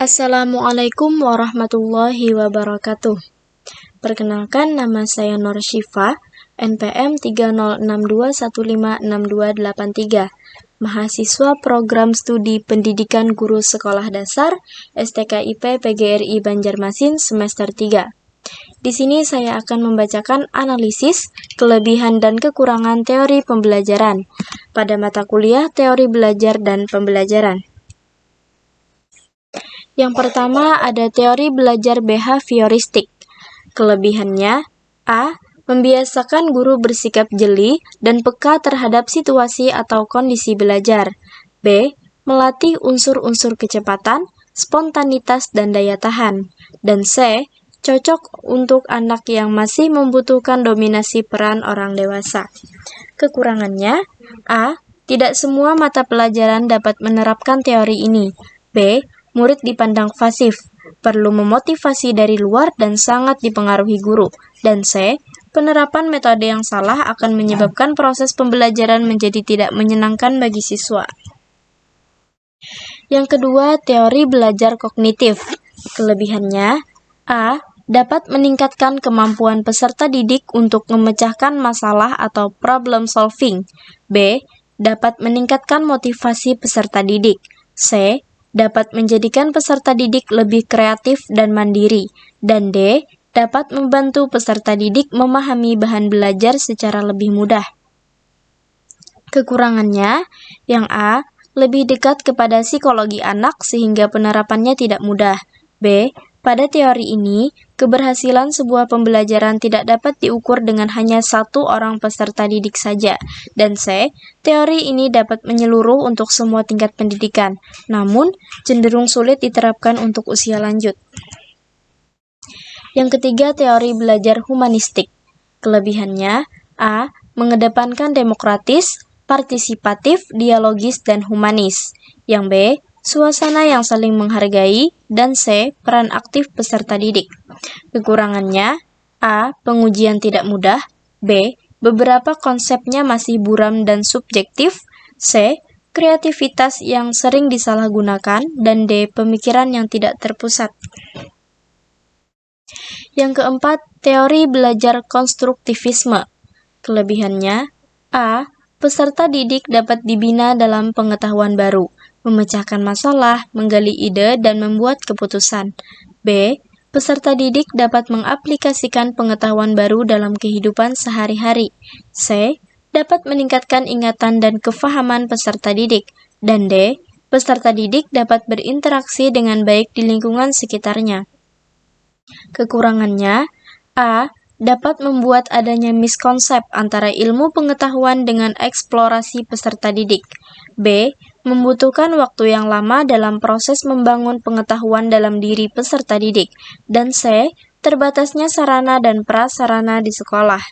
Assalamualaikum warahmatullahi wabarakatuh. Perkenalkan, nama saya Nur Syifa, NPM 30621562283, mahasiswa program studi pendidikan guru sekolah dasar STKIP PGRI Banjarmasin semester 3. Di sini saya akan membacakan analisis, kelebihan dan kekurangan teori pembelajaran pada mata kuliah Teori Belajar dan Pembelajaran. Yang pertama ada teori belajar behavioristik. Kelebihannya, A. Membiasakan guru bersikap jeli dan peka terhadap situasi atau kondisi belajar. B. Melatih unsur-unsur kecepatan, spontanitas, dan daya tahan. Dan C. Cocok untuk anak yang masih membutuhkan dominasi peran orang dewasa. Kekurangannya, A. Tidak semua mata pelajaran dapat menerapkan teori ini. B. Murid dipandang pasif, perlu memotivasi dari luar dan sangat dipengaruhi guru. Dan C. Penerapan metode yang salah akan menyebabkan proses pembelajaran menjadi tidak menyenangkan bagi siswa. Yang kedua, teori belajar kognitif. Kelebihannya, A. Dapat meningkatkan kemampuan peserta didik untuk memecahkan masalah atau problem solving. B. Dapat meningkatkan motivasi peserta didik. C. Dapat menjadikan peserta didik lebih kreatif dan mandiri. Dan D. Dapat membantu peserta didik memahami bahan belajar secara lebih mudah. Kekurangannya, yang A. Lebih dekat kepada psikologi anak sehingga penerapannya tidak mudah. B. Pada teori ini, keberhasilan sebuah pembelajaran tidak dapat diukur dengan hanya satu orang peserta didik saja. Dan C. Teori ini dapat menyeluruh untuk semua tingkat pendidikan, namun cenderung sulit diterapkan untuk usia lanjut. Yang ketiga, teori belajar humanistik. Kelebihannya, A. Mengedepankan demokratis, partisipatif, dialogis, dan humanis. Yang B. Suasana yang saling menghargai, dan C. Peran aktif peserta didik. Kekurangannya, A. Pengujian tidak mudah, B. Beberapa konsepnya masih buram dan subjektif, C. Kreativitas yang sering disalahgunakan, dan D. Pemikiran yang tidak terpusat. Yang keempat, teori belajar konstruktivisme. Kelebihannya, A. Peserta didik dapat dibina dalam pengetahuan baru, memecahkan masalah, menggali ide, dan membuat keputusan. B. Peserta didik dapat mengaplikasikan pengetahuan baru dalam kehidupan sehari-hari. C. Dapat meningkatkan ingatan dan kefahaman peserta didik. Dan D. Peserta didik dapat berinteraksi dengan baik di lingkungan sekitarnya. Kekurangannya, A. Dapat membuat adanya miskonsep antara ilmu pengetahuan dengan eksplorasi peserta didik. B. Membutuhkan waktu yang lama dalam proses membangun pengetahuan dalam diri peserta didik. Dan C. Terbatasnya sarana dan prasarana di sekolah.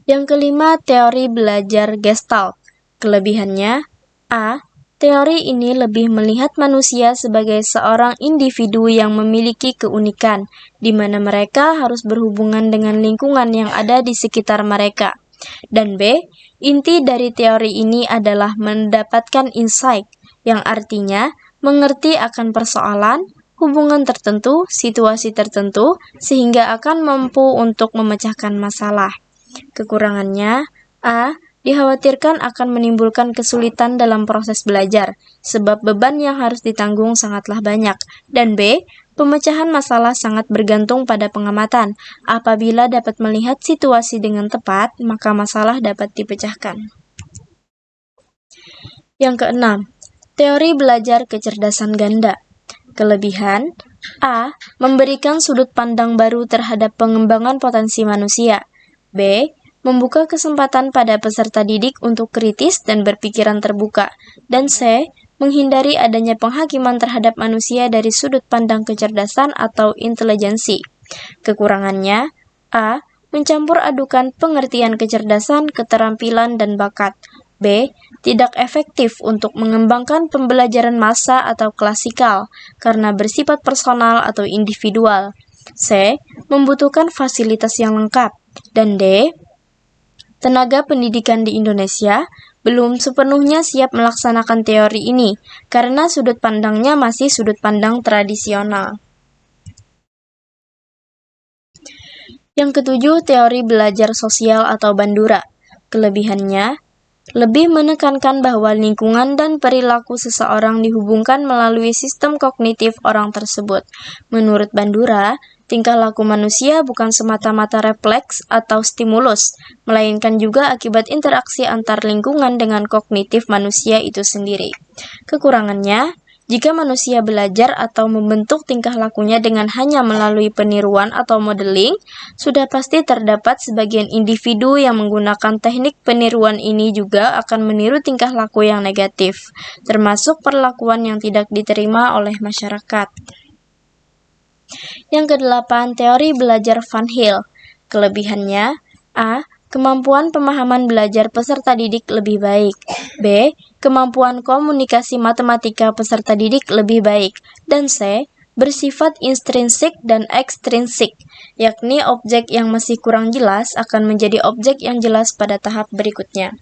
Yang kelima, teori belajar Gestalt. Kelebihannya, A. Teori ini lebih melihat manusia sebagai seorang individu yang memiliki keunikan, di mana mereka harus berhubungan dengan lingkungan yang ada di sekitar mereka. Dan B. Inti dari teori ini adalah mendapatkan insight, yang artinya mengerti akan persoalan, hubungan tertentu, situasi tertentu, sehingga akan mampu untuk memecahkan masalah. Kekurangannya, A. Dikhawatirkan akan menimbulkan kesulitan dalam proses belajar, sebab beban yang harus ditanggung sangatlah banyak. Dan B. Pemecahan masalah sangat bergantung pada pengamatan. Apabila dapat melihat situasi dengan tepat, maka masalah dapat dipecahkan. Yang keenam, teori belajar kecerdasan ganda. Kelebihan, A. Memberikan sudut pandang baru terhadap pengembangan potensi manusia. B. Membuka kesempatan pada peserta didik untuk kritis dan berpikiran terbuka. Dan C. Menghindari adanya penghakiman terhadap manusia dari sudut pandang kecerdasan atau intelijensi. Kekurangannya, A. Mencampur adukan pengertian kecerdasan, keterampilan, dan bakat. B. Tidak efektif untuk mengembangkan pembelajaran massa atau klasikal karena bersifat personal atau individual. C. Membutuhkan fasilitas yang lengkap. Dan D. Tenaga pendidikan di Indonesia belum sepenuhnya siap melaksanakan teori ini, karena sudut pandangnya masih sudut pandang tradisional. Yang ketujuh, teori belajar sosial atau Bandura. Kelebihannya, lebih menekankan bahwa lingkungan dan perilaku seseorang dihubungkan melalui sistem kognitif orang tersebut. Menurut Bandura, tingkah laku manusia bukan semata-mata refleks atau stimulus, melainkan juga akibat interaksi antar lingkungan dengan kognitif manusia itu sendiri. Kekurangannya, jika manusia belajar atau membentuk tingkah lakunya dengan hanya melalui peniruan atau modeling, sudah pasti terdapat sebagian individu yang menggunakan teknik peniruan ini juga akan meniru tingkah laku yang negatif, termasuk perlakuan yang tidak diterima oleh masyarakat. Yang kedelapan, teori belajar Van Hill. Kelebihannya, A. Kemampuan pemahaman belajar peserta didik lebih baik. B. Kemampuan komunikasi matematika peserta didik lebih baik. Dan C. Bersifat intrinsik dan ekstrinsik, yakni objek yang masih kurang jelas akan menjadi objek yang jelas pada tahap berikutnya.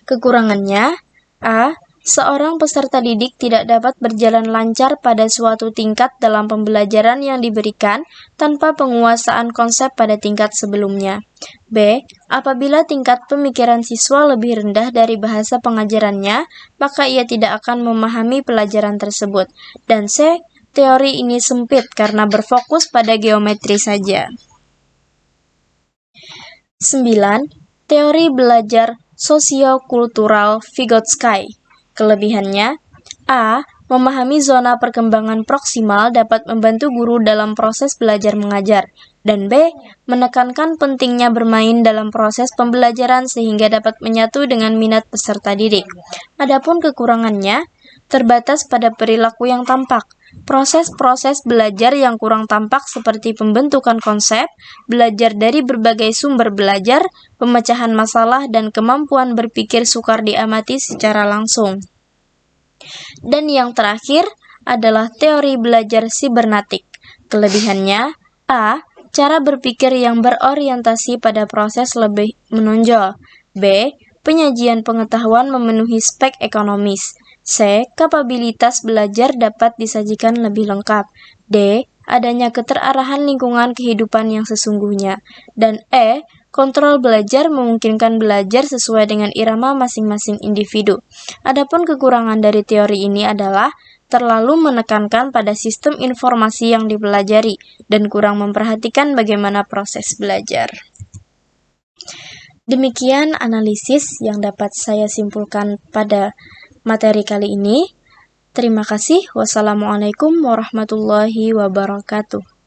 Kekurangannya, A. Seorang peserta didik tidak dapat berjalan lancar pada suatu tingkat dalam pembelajaran yang diberikan tanpa penguasaan konsep pada tingkat sebelumnya. B. Apabila tingkat pemikiran siswa lebih rendah dari bahasa pengajarannya, maka ia tidak akan memahami pelajaran tersebut. Dan C. Teori ini sempit karena berfokus pada geometri saja. 9. Teori belajar sosiokultural Vygotsky. Kelebihannya, A. Memahami zona perkembangan proksimal dapat membantu guru dalam proses belajar mengajar, dan B. Menekankan pentingnya bermain dalam proses pembelajaran sehingga dapat menyatu dengan minat peserta didik. Adapun kekurangannya, terbatas pada perilaku yang tampak. Proses-proses belajar yang kurang tampak seperti pembentukan konsep, belajar dari berbagai sumber belajar, pemecahan masalah, dan kemampuan berpikir sukar diamati secara langsung. Dan yang terakhir adalah teori belajar sibernatik. Kelebihannya, A. Cara berpikir yang berorientasi pada proses lebih menonjol. B. Penyajian pengetahuan memenuhi spek ekonomis. C. Kapabilitas belajar dapat disajikan lebih lengkap. D. Adanya keterarahan lingkungan kehidupan yang sesungguhnya. Dan E. Kontrol belajar memungkinkan belajar sesuai dengan irama masing-masing individu. Adapun kekurangan dari teori ini adalah terlalu menekankan pada sistem informasi yang dipelajari dan kurang memperhatikan bagaimana proses belajar. Demikian analisis yang dapat saya simpulkan pada materi kali ini. Terima kasih. Wassalamualaikum warahmatullahi wabarakatuh.